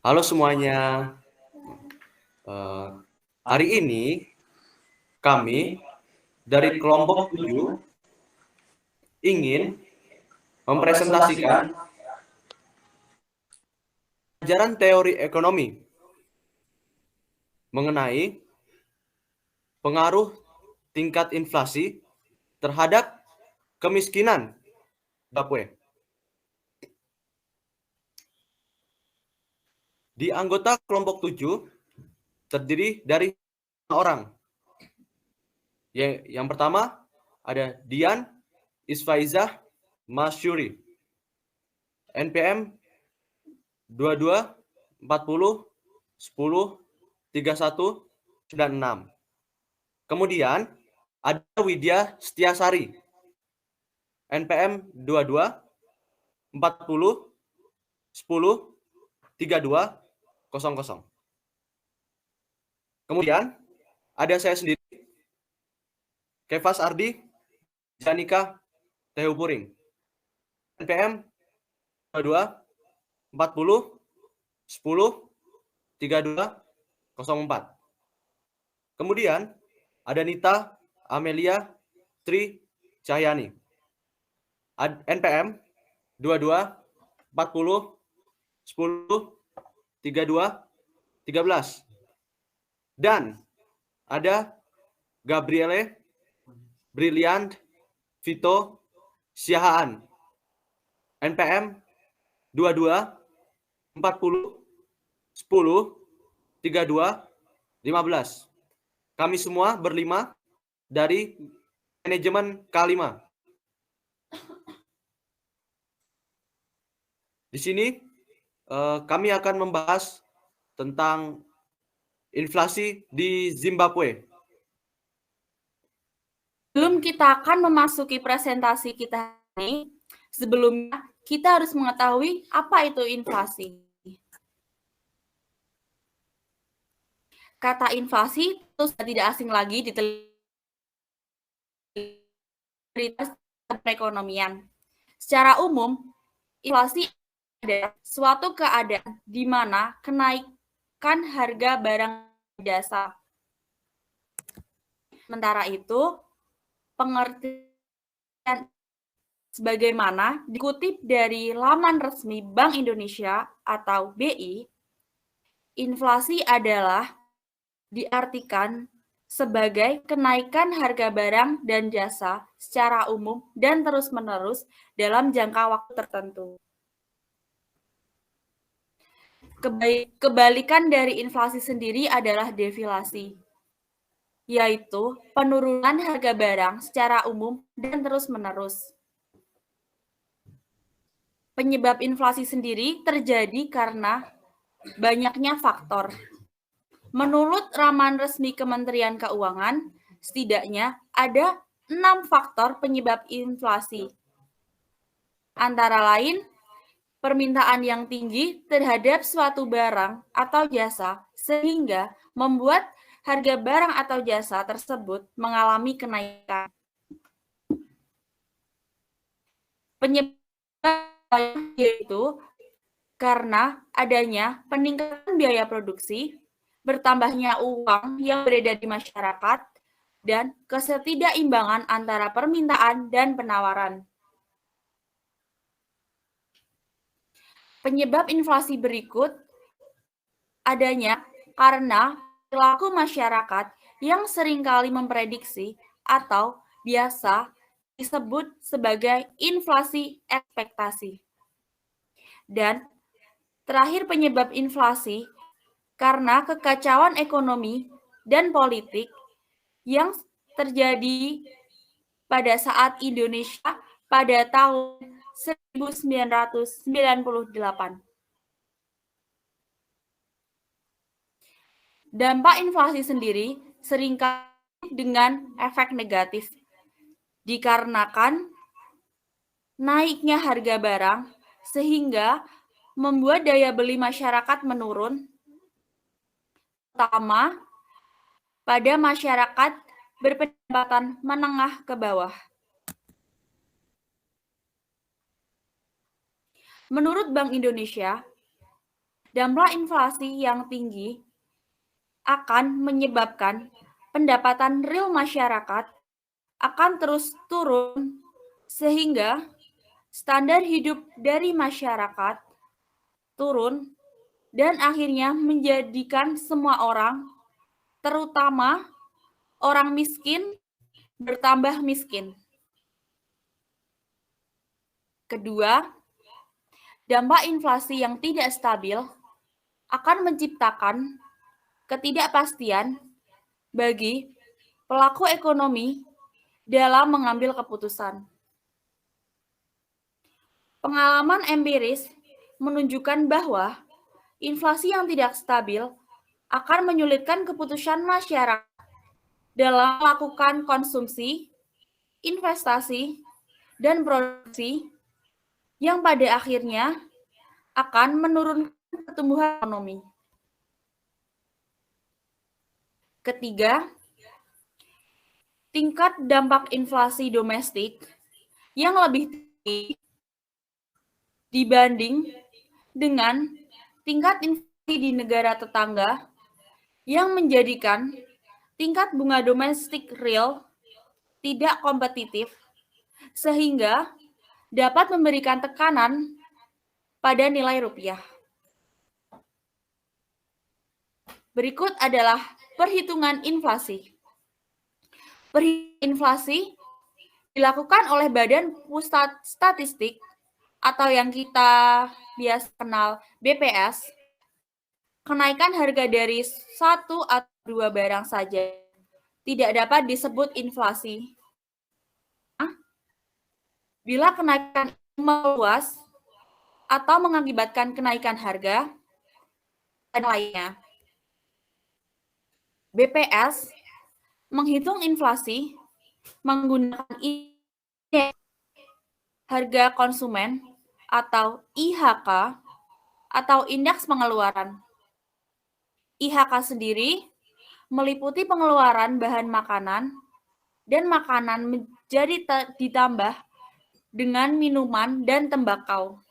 Halo semuanya. Eh, Hari ini kami dari kelompok 7 ingin mempresentasikan ajaran teori ekonomi mengenai pengaruh tingkat inflasi terhadap kemiskinan Zimbabwe. Di anggota kelompok 7 terdiri dari 5 orang. Yang pertama ada Dian Isfaizah Masyuri, NPM 22 40 10 31 96. Kemudian ada Widya Setiasari, NPM 22 40 10 32 00. Kemudian ada saya sendiri, Kefas Ardi Janika Tehupuring, NPM 22 40 10 32 04. Kemudian ada Nita Amelia Tri Cahyani, NPM 22 40 10 32 13. Dan ada Gabriele Brilliant Vito Siahaan, NPM 22 40 10 32 15. Kami semua berlima dari manajemen K5. Di sini kami akan membahas tentang inflasi di Zimbabwe. Sebelum kita akan memasuki presentasi kita ini, sebelumnya kita harus mengetahui apa itu inflasi. Kata inflasi itu sudah tidak asing lagi di perekonomian. Secara umum, inflasi adalah suatu keadaan di mana kenaikan harga barang dan jasa. Sementara itu, pengertian sebagaimana dikutip dari laman resmi Bank Indonesia atau BI, inflasi adalah diartikan sebagai kenaikan harga barang dan jasa secara umum dan terus-menerus dalam jangka waktu tertentu. Kebalikan dari inflasi sendiri adalah deflasi, yaitu penurunan harga barang secara umum dan terus-menerus. Penyebab inflasi sendiri terjadi karena banyaknya faktor. Menurut laman resmi Kementerian Keuangan, setidaknya ada 6 faktor penyebab inflasi. Antara lain, permintaan yang tinggi terhadap suatu barang atau jasa sehingga membuat harga barang atau jasa tersebut mengalami kenaikan. Penyebab yaitu karena adanya peningkatan biaya produksi, bertambahnya uang yang beredar di masyarakat, dan ketidakimbangan antara permintaan dan penawaran. Penyebab inflasi berikut adanya karena perilaku masyarakat yang seringkali memprediksi atau biasa disebut sebagai inflasi ekspektasi. Dan terakhir penyebab inflasi karena kekacauan ekonomi dan politik yang terjadi pada saat Indonesia pada tahun 1998. Dampak inflasi sendiri seringkali dengan efek negatif, dikarenakan naiknya harga barang sehingga membuat daya beli masyarakat menurun, terutama pada masyarakat berpendapatan menengah ke bawah. Menurut Bank Indonesia, Dampak inflasi yang tinggi akan menyebabkan pendapatan real masyarakat akan terus turun sehingga standar hidup dari masyarakat turun dan akhirnya menjadikan semua orang, terutama orang miskin, bertambah miskin. Kedua, dampak inflasi yang tidak stabil akan menciptakan ketidakpastian bagi pelaku ekonomi dalam mengambil keputusan. Pengalaman empiris menunjukkan bahwa inflasi yang tidak stabil akan menyulitkan keputusan masyarakat dalam melakukan konsumsi, investasi, dan produksi yang pada akhirnya akan menurunkan pertumbuhan ekonomi. Ketiga, tingkat dampak inflasi domestik yang lebih tinggi dibanding dengan tingkat inflasi di negara tetangga yang menjadikan tingkat bunga domestik real tidak kompetitif sehingga dapat memberikan tekanan pada nilai rupiah. Berikut adalah perhitungan inflasi. Perhitungan inflasi dilakukan oleh Badan Pusat Statistik atau yang kita biasa kenal BPS. Kenaikan harga dari satu atau dua barang saja tidak dapat disebut inflasi. Bila kenaikan meluas atau mengakibatkan kenaikan harga dan lainnya. BPS menghitung inflasi menggunakan indeks harga konsumen atau IHK atau indeks pengeluaran. IHK sendiri meliputi pengeluaran bahan makanan dan makanan menjadi ditambah dengan minuman dan tembakau.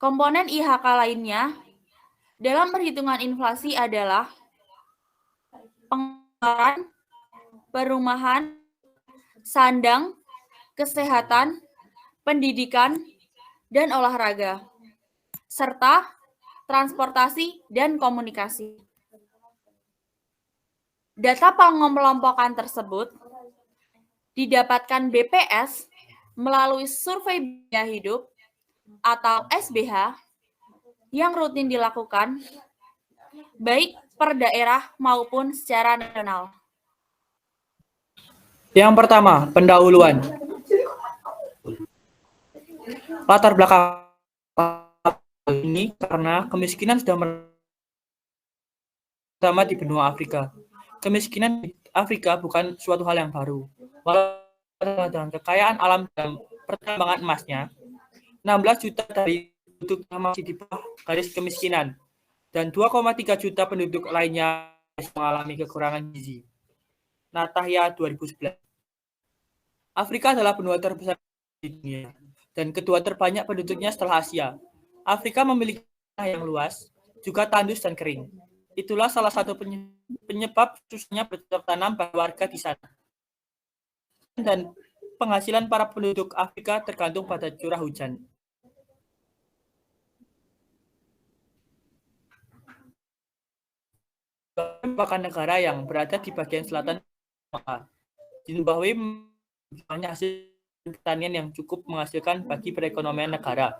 Komponen IHK lainnya dalam perhitungan inflasi adalah pengeluaran, perumahan, sandang, kesehatan, pendidikan, dan olahraga, serta transportasi dan komunikasi. Data pengelompokan tersebut didapatkan BPS melalui survei biaya hidup atau SBH yang rutin dilakukan baik per daerah maupun secara nasional. Yang pertama, pendahuluan. Latar belakang ini karena kemiskinan sudah pertama di benua Afrika. Kemiskinan di Afrika bukan suatu hal yang baru. Walau dengan kekayaan alam dan pertambangan emasnya, 16 juta dari penduduknya masih di bawah garis kemiskinan dan 2,3 juta penduduk lainnya mengalami kekurangan gizi. Natahya 2011. Afrika adalah benua terbesar di dunia dan kedua terbanyak penduduknya setelah Asia. Afrika memiliki tanah yang luas, juga tandus dan kering. Itulah salah satu penyebab susahnya bercocok tanam bagi warga di sana. Dan penghasilan para penduduk Afrika tergantung pada curah hujan. Merupakan negara yang berada di bagian selatan Zimbabwe banyak hasil pertanian yang cukup menghasilkan bagi perekonomian negara.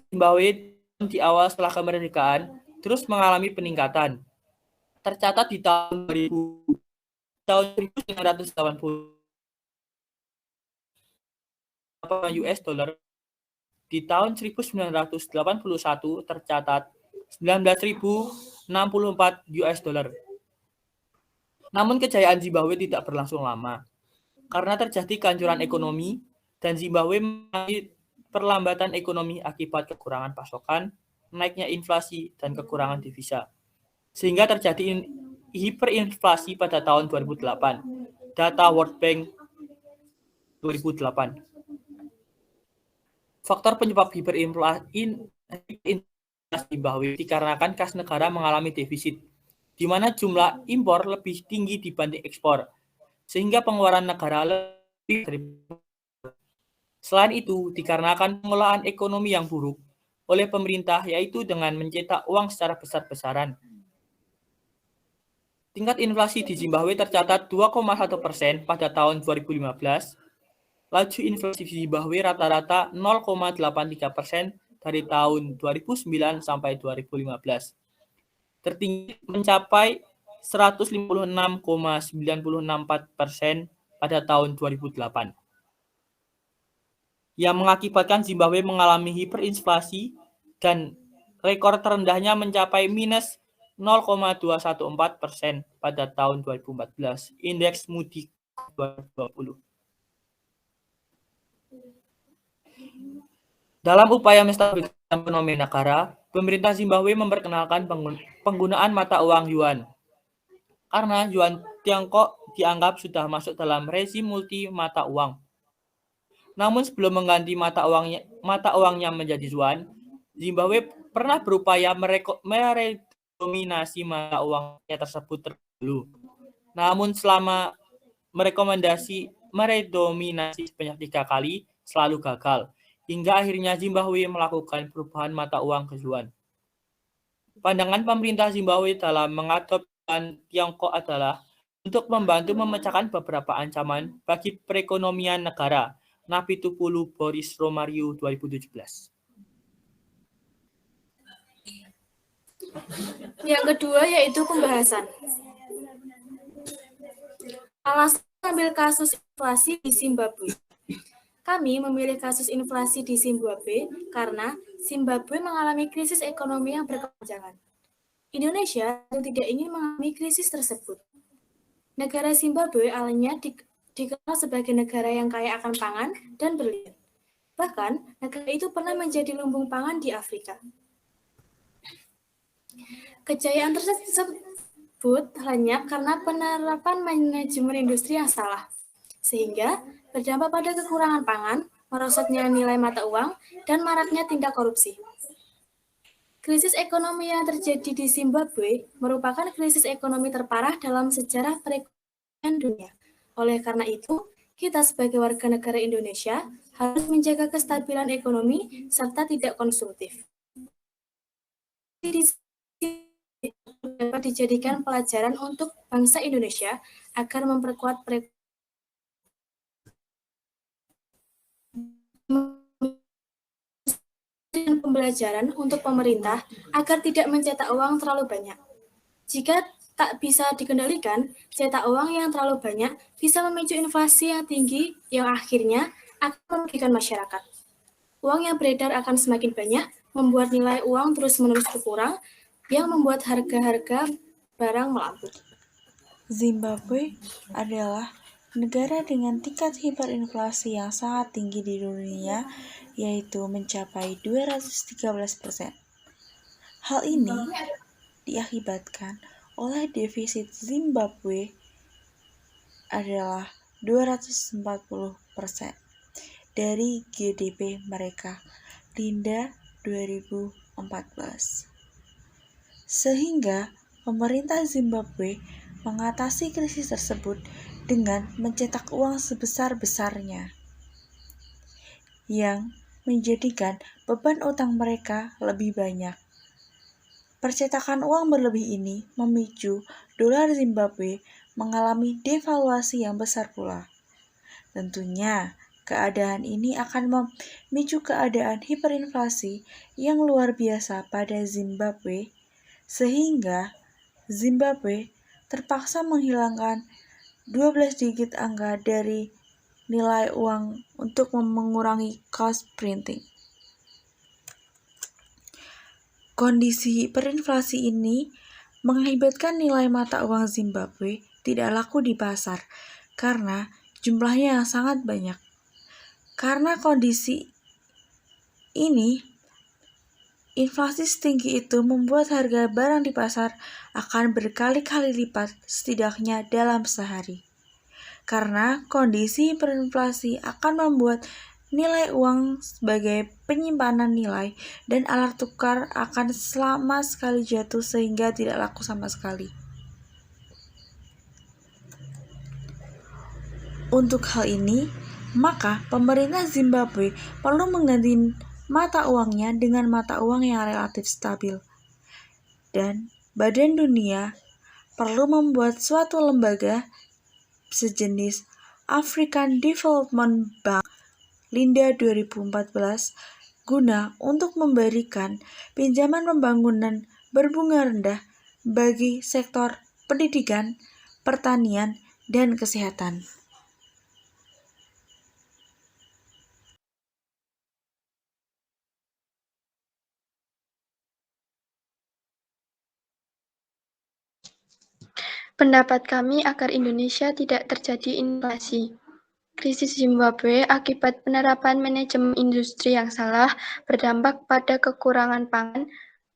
Zimbabwe di awal setelah kemerdekaan terus mengalami peningkatan. Tercatat di tahun 1980 US dollar. Di tahun 1981 tercatat 19.064 US dollar. Namun kejayaan Zimbabwe tidak berlangsung lama karena terjadi kehancuran ekonomi dan Zimbabwe mengalami perlambatan ekonomi akibat kekurangan pasokan, naiknya inflasi, dan kekurangan devisa. Sehingga terjadi hiperinflasi pada tahun 2008. Data World Bank 2008. Faktor penyebab hiperinflasi Zimbabwe dikarenakan kas negara mengalami defisit, di mana jumlah impor lebih tinggi dibanding ekspor, sehingga pengeluaran negara lebih dari. Selain itu, dikarenakan pengelolaan ekonomi yang buruk oleh pemerintah, yaitu dengan mencetak uang secara besar-besaran. Tingkat inflasi di Zimbabwe tercatat 2,1% pada tahun 2015. Laju inflasi di Zimbabwe rata-rata 0,83% dari tahun 2009 sampai 2015. Tertinggi mencapai 156,964% pada tahun 2008. Yang mengakibatkan Zimbabwe mengalami hiperinflasi dan rekor terendahnya mencapai minus 0,214% pada tahun 2014. Indeks Moody 2020. Dalam upaya menstabilkan ekonomi negara, pemerintah Zimbabwe memperkenalkan penggunaan mata uang yuan. Karena yuan Tiongkok dianggap sudah masuk dalam rezim multi mata uang. Namun sebelum mengganti mata uangnya menjadi yuan, Zimbabwe pernah berupaya meredominasi mata uangnya tersebut terdahulu. Namun selama meredominasi sebanyak 3 kali, selalu gagal. Hingga akhirnya Zimbabwe melakukan perubahan mata uang ke yuan. Pandangan pemerintah Zimbabwe dalam mengadopsi Tiongkok adalah untuk membantu memecahkan beberapa ancaman bagi perekonomian negara. Napitupulu Boris Romario 2017. Yang kedua yaitu pembahasan. Alasan mengambil kasus inflasi di Zimbabwe. Kami memilih kasus inflasi di Zimbabwe karena Zimbabwe mengalami krisis ekonomi yang berkepanjangan. Indonesia tidak ingin mengalami krisis tersebut. Negara Zimbabwe awalnya dikenal sebagai negara yang kaya akan pangan dan berlian. Bahkan, negara itu pernah menjadi lumbung pangan di Afrika. Kejayaan tersebut lenyap karena penerapan manajemen industri yang salah, sehingga berdampak pada kekurangan pangan, merosotnya nilai mata uang, dan maraknya tindak korupsi. Krisis ekonomi yang terjadi di Zimbabwe merupakan krisis ekonomi terparah dalam sejarah perekonomian dunia. Oleh karena itu, kita sebagai warga negara Indonesia harus menjaga kestabilan ekonomi serta tidak konsumtif. Dapat dijadikan pelajaran untuk bangsa Indonesia agar memperkuat dan pembelajaran untuk pemerintah agar tidak mencetak uang terlalu banyak. Jika tak bisa dikendalikan, cetak uang yang terlalu banyak bisa memicu inflasi yang tinggi yang akhirnya akan merugikan masyarakat. Uang yang beredar akan semakin banyak, membuat nilai uang terus-menerus berkurang, yang membuat harga-harga barang melambung. Zimbabwe adalah negara dengan tingkat hiperinflasi yang sangat tinggi di dunia, yaitu mencapai 213%. Hal ini diakibatkan oleh defisit Zimbabwe adalah 240% dari GDP mereka Linda 2014. Sehingga pemerintah Zimbabwe mengatasi krisis tersebut dengan mencetak uang sebesar-besarnya, yang menjadikan beban utang mereka lebih banyak. Percetakan uang berlebih ini memicu dolar Zimbabwe mengalami devaluasi yang besar pula. Tentunya, keadaan ini akan memicu keadaan hiperinflasi yang luar biasa pada Zimbabwe, sehingga Zimbabwe terpaksa menghilangkan 12 digit angka dari nilai uang untuk mengurangi cost printing. Kondisi hiperinflasi ini mengakibatkan nilai mata uang Zimbabwe tidak laku di pasar karena jumlahnya yang sangat banyak. Karena kondisi ini, inflasi setinggi itu membuat harga barang di pasar akan berkali-kali lipat setidaknya dalam sehari. Karena kondisi hiperinflasi akan membuat nilai uang sebagai penyimpanan nilai dan alat tukar akan selama sekali jatuh sehingga tidak laku sama sekali. Untuk hal ini, maka pemerintah Zimbabwe perlu mengganti mata uangnya dengan mata uang yang relatif stabil. Dan Badan Dunia perlu membuat suatu lembaga sejenis African Development Bank Linda 2014 guna untuk memberikan pinjaman pembangunan berbunga rendah bagi sektor pendidikan, pertanian, dan kesehatan. Pendapat kami agar Indonesia tidak terjadi inflasi. Krisis Zimbabwe akibat penerapan manajemen industri yang salah berdampak pada kekurangan pangan,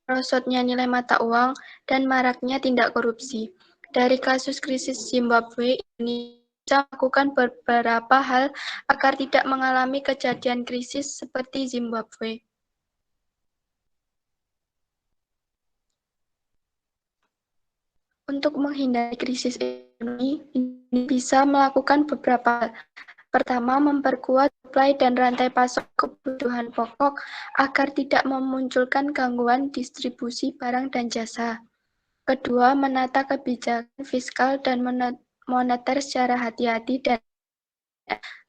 merosotnya nilai mata uang, dan maraknya tindak korupsi. Dari kasus krisis Zimbabwe, Indonesia melakukan beberapa hal agar tidak mengalami kejadian krisis seperti Zimbabwe. Untuk menghindari krisis ekonomi, ini bisa melakukan beberapa hal. Pertama, memperkuat suplai dan rantai pasok kebutuhan pokok agar tidak memunculkan gangguan distribusi barang dan jasa. Kedua, menata kebijakan fiskal dan moneter secara hati-hati dan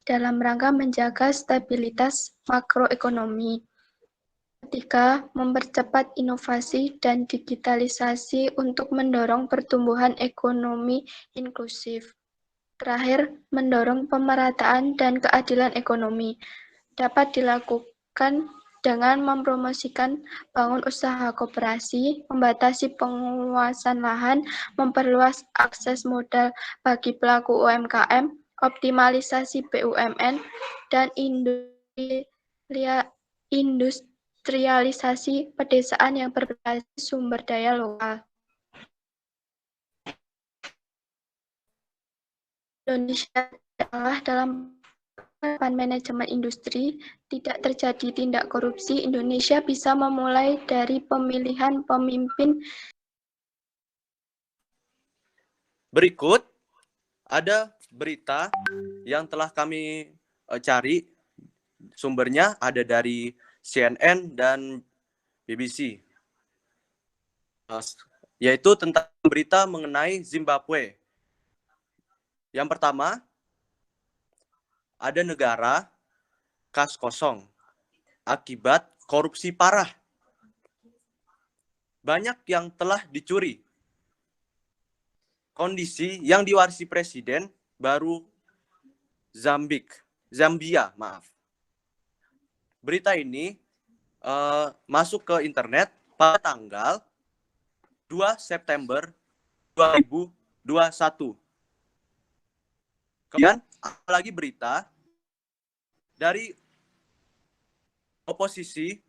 dalam rangka menjaga stabilitas makroekonomi. Ketiga, mempercepat inovasi dan digitalisasi untuk mendorong pertumbuhan ekonomi inklusif. Terakhir, mendorong pemerataan dan keadilan ekonomi. Dapat dilakukan dengan mempromosikan bangun usaha koperasi, membatasi penguasaan lahan, memperluas akses modal bagi pelaku UMKM, optimalisasi BUMN, dan industrialisasi pedesaan yang berbasis sumber daya lokal. Indonesia adalah dalam penerapan manajemen industri, tidak terjadi tindak korupsi. Indonesia bisa memulai dari pemilihan pemimpin. Berikut ada berita yang telah kami cari, sumbernya ada dari CNN dan BBC, yaitu tentang berita mengenai Zimbabwe. Yang pertama, ada negara kas kosong akibat korupsi parah. Banyak yang telah dicuri. Kondisi yang diwarisi presiden baru Zambia. Berita ini masuk ke internet pada tanggal 2 September 2021. Kemudian ada lagi berita dari oposisi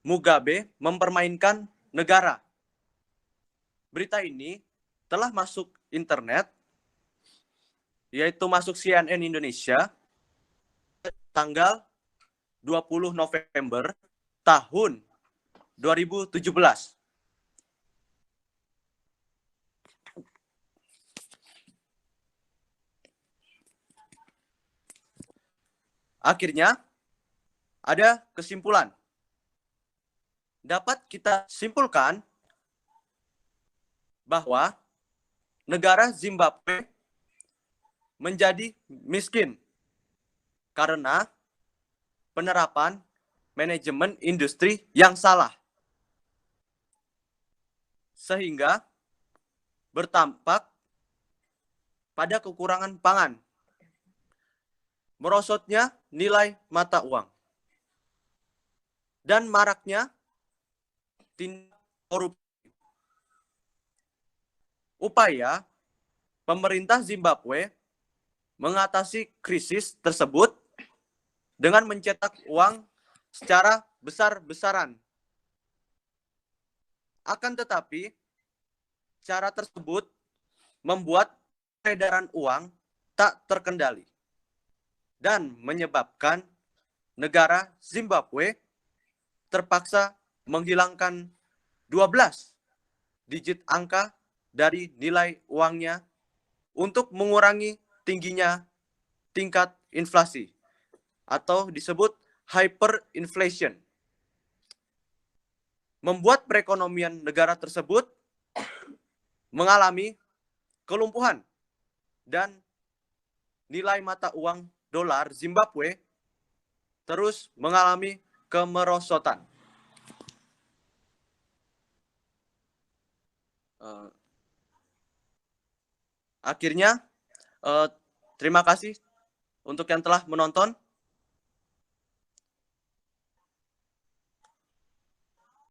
Mugabe mempermainkan negara. Berita ini telah masuk internet, yaitu masuk CNN Indonesia tanggal 20 November tahun 2017. Akhirnya, ada kesimpulan. Dapat kita simpulkan bahwa negara Zimbabwe menjadi miskin karena penerapan manajemen industri yang salah. Sehingga berdampak pada kekurangan pangan, merosotnya nilai mata uang, dan maraknya tindak korupsi. Upaya pemerintah Zimbabwe mengatasi krisis tersebut dengan mencetak uang secara besar-besaran. Akan tetapi, cara tersebut membuat peredaran uang tak terkendali dan menyebabkan negara Zimbabwe terpaksa menghilangkan 12 digit angka dari nilai uangnya untuk mengurangi tingginya tingkat inflasi atau disebut hyperinflation. Membuat perekonomian negara tersebut mengalami kelumpuhan dan nilai mata uang dolar Zimbabwe terus mengalami kemerosotan. Akhirnya, terima kasih untuk yang telah menonton.